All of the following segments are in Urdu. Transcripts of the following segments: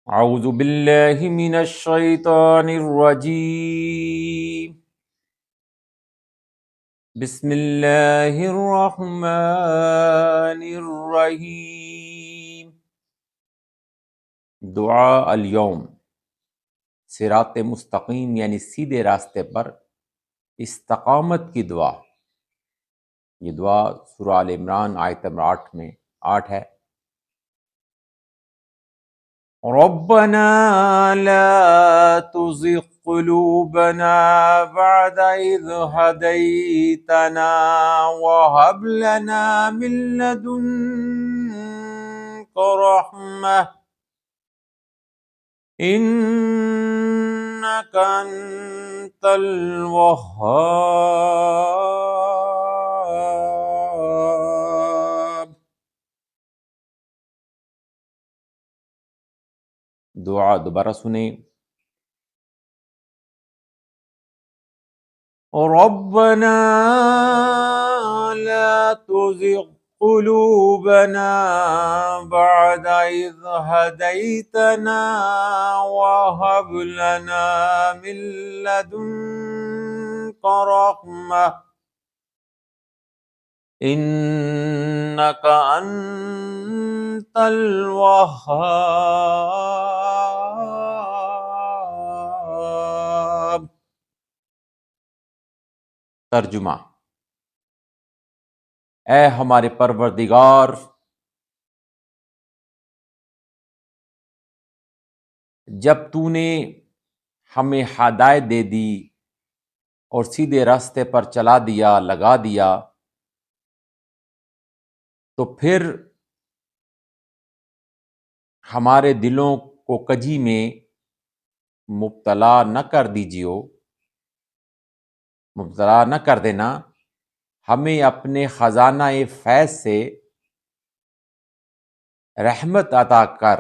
اعوذ باللہ من الشیطان الرجیم بسم اللہ الرحمن الرحیم۔ دعا اليوم، صراط مستقیم یعنی سیدھے راستے پر استقامت کی دعا۔ یہ دعا سورہ آل عمران آیت نمبر 8 میں 8 ہے۔ ربنا لا تزغ قلوبنا بعد إذ هديتنا وهب لنا من لدنك رحمة إنك أنت الوهاب۔ دعا دوبارہ سنیں۔ ربنا لا تزغ قلوبنا بعد إذ هديتنا وهب لنا من لدنك رحمة إنك أنت الوهاب۔ ترجمہ: اے ہمارے پروردگار، جب تو نے ہمیں ہدایت دے دی اور سیدھے راستے پر چلا دیا، لگا دیا، تو پھر ہمارے دلوں کو کجی میں مبتلا نہ کر دیجیو، مبتلا نہ کر دینا، ہمیں اپنے خزانہ فیض سے رحمت عطا کر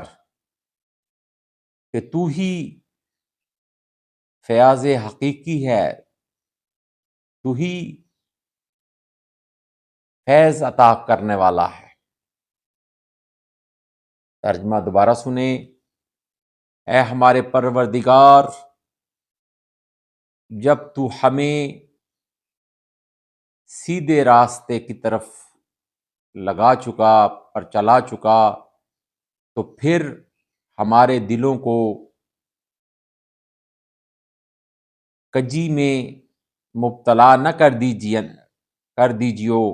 کہ تو ہی فیاض حقیقی ہے، تو ہی فیض عطا کرنے والا ہے۔ ترجمہ دوبارہ سنیں۔ اے ہمارے پروردگار، جب تو ہمیں سیدھے راستے کی طرف لگا چکا، پر چلا چکا، تو پھر ہمارے دلوں کو کجی میں مبتلا نہ کر دیجیو،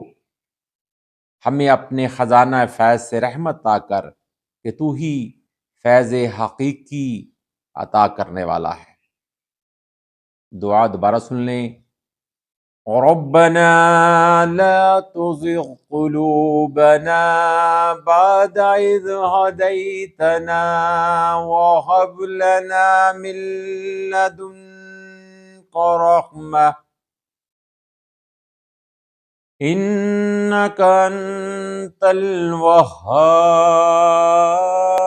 ہمیں اپنے خزانہ فیض سے رحمت عطا کر کہ تو ہی فیض حقیقی عطا کرنے والا ہے۔ دعا دوبارہ سن لیں۔ ربنا لا تزغ قلوبنا بعد إذ هديتنا وهب لنا من لدنك رحمة إنك أنت الوهاب۔